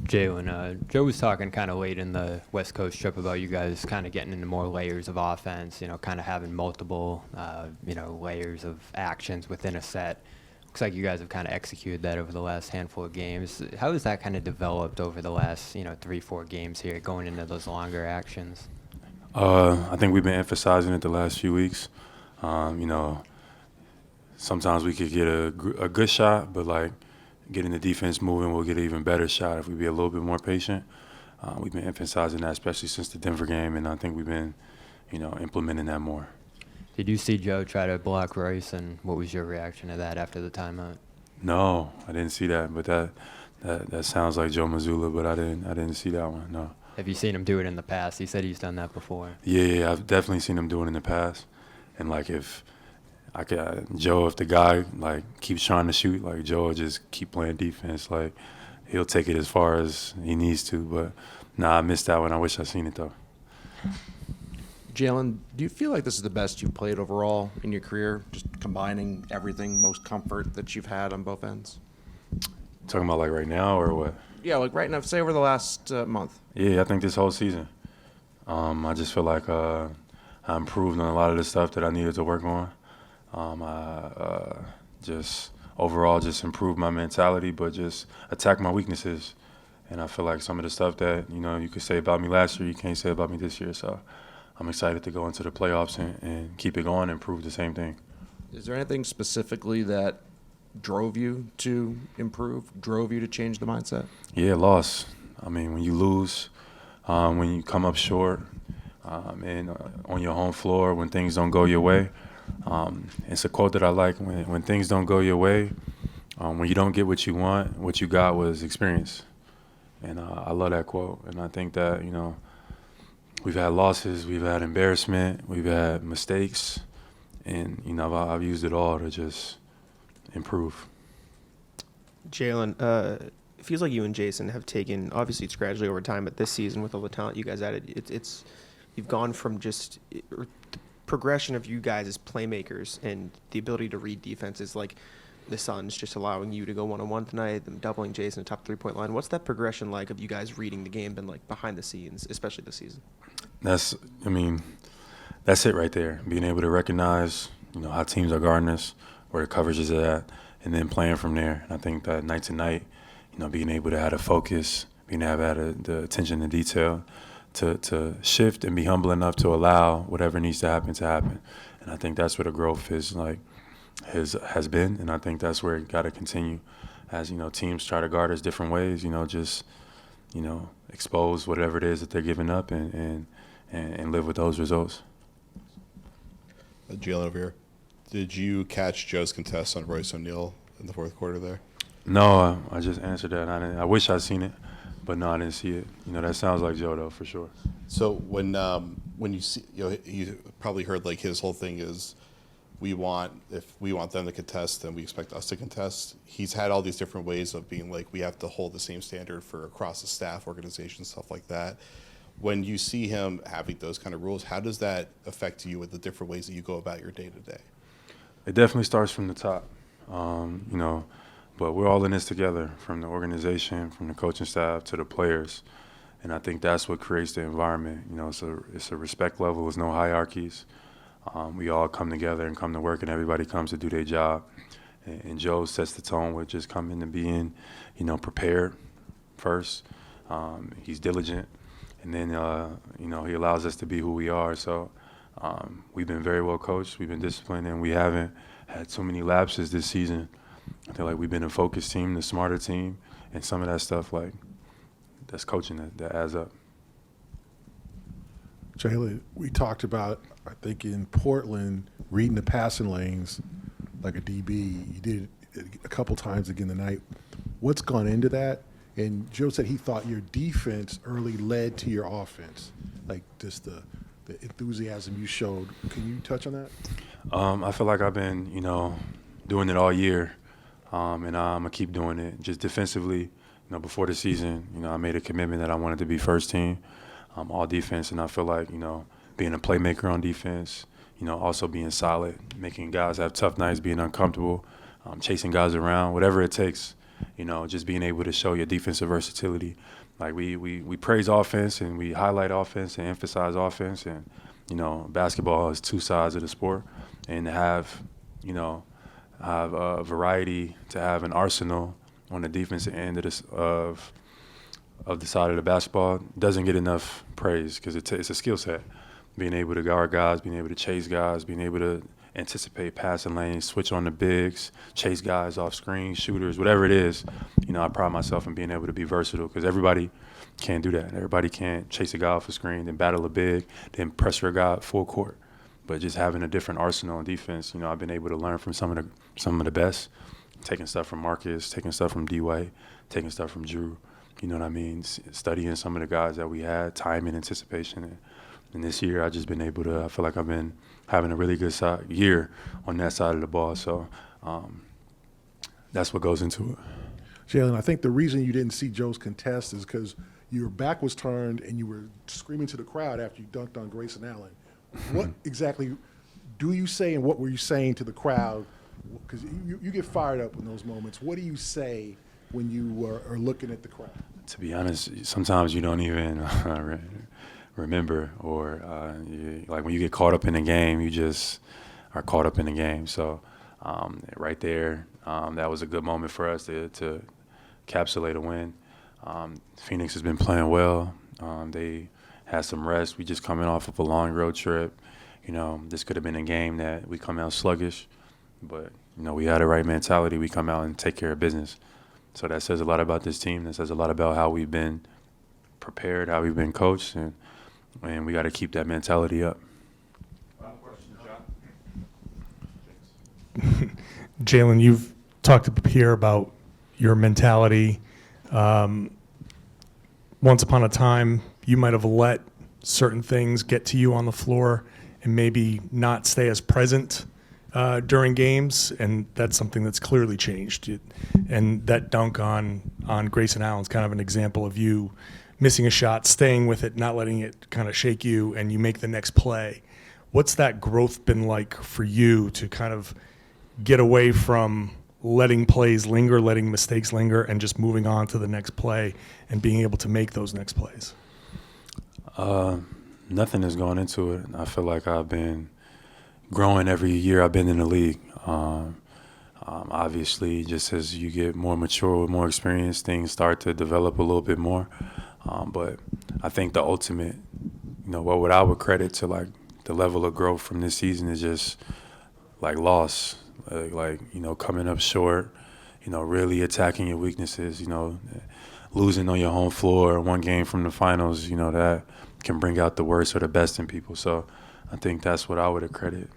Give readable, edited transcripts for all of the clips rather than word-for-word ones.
Jaylen, Joe was talking kind of late in the West Coast trip about you guys kind of getting into more layers of offense, kind of having multiple, layers of actions within a set. Looks like you guys have kind of executed that over the last handful of games. How has that kind of developed over the last, 3-4 games here, going into those longer actions? I think we've been emphasizing it the last few weeks. Sometimes we could get a good shot, but like getting the defense moving, we'll get an even better shot if we be a little bit more patient. We've been emphasizing that, especially since the Denver game, and I think we've been, implementing that more. Did you see Joe try to block Royce, and what was your reaction to that after the timeout? No, I didn't see that, but that sounds like Joe Mazzulla, but I didn't see that one. No. Have you seen him do it in the past? He said he's done that before. Yeah, I've definitely seen him do it in the past, and like if the guy like keeps trying to shoot, like Joe will just keep playing defense, like he'll take it as far as he needs to. But I missed that one. I wish I seen it though. Jaylen, do you feel like this is the best you've played overall in your career, just combining everything, most comfort that you've had on both ends? Talking about like right now or what? Yeah, like right now, say over the last month. Yeah, I think this whole season. I just feel like I improved on a lot of the stuff that I needed to work on. I just overall just improved my mentality, but just attack my weaknesses. And I feel like some of the stuff that, you could say about me last year, you can't say about me this year. So I'm excited to go into the playoffs and keep it going and prove the same thing. Is there anything specifically that drove you to improve, drove you to change the mindset? Yeah, loss. I mean, when you lose, when you come up short, and on your home floor, when things don't go your way, it's a quote that I like. When things don't go your way, when you don't get what you want, what you got was experience. And I love that quote. And I think that, we've had losses, we've had embarrassment, we've had mistakes, and, I've used it all to just improve. Jaylen, it feels like you and Jason have taken, obviously it's gradually over time, but this season with all the talent you guys added, you've gone from just the progression of you guys as playmakers and the ability to read defenses, like the Suns just allowing you to go one-on-one tonight, them doubling Jason at top three-point line. What's that progression like of you guys reading the game and like behind the scenes, especially this season? That's it right there. Being able to recognize, how teams are guarding us, where the coverage is at, and then playing from there. And I think that night to night, being able to have a focus, being able to have the attention to detail, to shift and be humble enough to allow whatever needs to happen. And I think that's where the growth has been, and I think that's where it got to continue as, teams try to guard us different ways, expose whatever it is that they're giving up and live with those results. Jaylen over here. Did you catch Joe's contest on Royce O'Neal in the fourth quarter there? No, I just answered that. I wish I'd seen it, but no, I didn't see it. That sounds like Joe though, for sure. So when you see, you probably heard like his whole thing is, if we want them to contest, then we expect us to contest. He's had all these different ways of being like, we have to hold the same standard for across the staff, organization, stuff like that. When you see him having those kind of rules, how does that affect you with the different ways that you go about your day-to-day? It definitely starts from the top, but we're all in this together, from the organization, from the coaching staff to the players. And I think that's what creates the environment. It's a respect level. There's no hierarchies. We all come together and come to work, and everybody comes to do their job. And Joe sets the tone with just coming and being, prepared first. He's diligent, and then, he allows us to be who we are. So we've been very well coached. We've been disciplined, and we haven't had so many lapses this season. I feel like we've been a focused team, the smarter team, and some of that stuff, like, that's coaching that adds up. Jaylen, we talked about, I think in Portland, reading the passing lanes like a DB. You did it a couple times again tonight. What's gone into that? And Joe said he thought your defense early led to your offense, like just the enthusiasm you showed. Can you touch on that? I feel like I've been, doing it all year, and I'm going to keep doing it. Just defensively, before the season, I made a commitment that I wanted to be first team, all defense, and I feel like, being a playmaker on defense, also being solid, making guys have tough nights, being uncomfortable, chasing guys around, whatever it takes, just being able to show your defensive versatility. Like we praise offense and we highlight offense and emphasize offense, and basketball is two sides of the sport, and to have a variety, to have an arsenal on the defensive end of the side of the basketball doesn't get enough praise because it's a skill set. Being able to guard guys, being able to chase guys, being able to anticipate passing lanes, switch on the bigs, chase guys off screens, shooters, whatever it is. I pride myself in being able to be versatile because everybody can't do that. Everybody can't chase a guy off a screen, then battle a big, then pressure a guy full court. But just having a different arsenal on defense, I've been able to learn from some of the best, taking stuff from Marcus, taking stuff from D-Way, taking stuff from Drew. You know what I mean? Studying some of the guys that we had, time and anticipation. And this year, I've just been able to, I feel like I've been having a really good year on that side of the ball. So that's what goes into it. Jaylen, I think the reason you didn't see Joe's contest is because your back was turned and you were screaming to the crowd after you dunked on Grayson Allen. What exactly do you say, and what were you saying to the crowd? Because you get fired up in those moments. What do you say when you are looking at the crowd? To be honest, sometimes you don't even remember, or like when you get caught up in the game, you just are caught up in the game. So right there, that was a good moment for us to encapsulate a win. Phoenix has been playing well. They had some rest. We just coming off of a long road trip. This could have been a game that we come out sluggish, but we had the right mentality. We come out and take care of business. So that says a lot about this team. That says a lot about how we've been prepared, how we've been coached, and we got to keep that mentality up. Final question, John. Jaylen, you've talked up here about your mentality. Once upon a time, you might have let certain things get to you on the floor and maybe not stay as present during games, and that's something that's clearly changed. And that dunk on Grayson Allen's kind of an example of you missing a shot, staying with it, not letting it kind of shake you, and you make the next play. What's that growth been like for you to kind of get away from letting plays linger, letting mistakes linger, and just moving on to the next play and being able to make those next plays? Nothing has gone into it. I feel like I've been growing every year I've been in the league. Obviously, just as you get more mature with more experience, things start to develop a little bit more. But I think the ultimate, what I would credit to like the level of growth from this season is just like loss, coming up short, really attacking your weaknesses, losing on your home floor, one game from the finals, that can bring out the worst or the best in people. So I think that's what I would accredit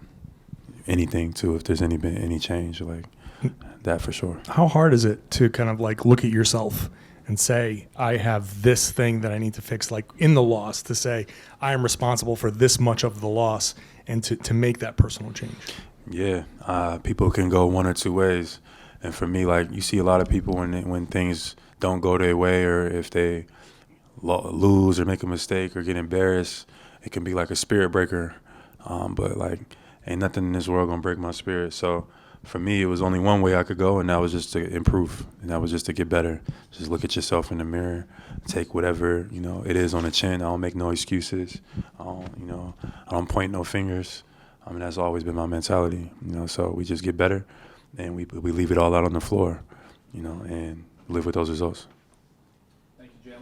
anything to, if there's been any change, like that for sure. How hard is it to kind of like look at yourself and say, I have this thing that I need to fix, like in the loss, to say I am responsible for this much of the loss, and to make that personal change? Yeah, people can go one or two ways. And for me, like, you see a lot of people when things don't go their way, or if they lose or make a mistake or get embarrassed, it can be like a spirit breaker. But like, ain't nothing in this world gonna break my spirit. So for me, it was only one way I could go, and that was just to improve, and that was just to get better. Just look at yourself in the mirror, take whatever it is on the chin. I don't make no excuses. I don't point no fingers. I mean, that's always been my mentality. So we just get better, and we leave it all out on the floor, and live with those results. Thank you, Jaylen.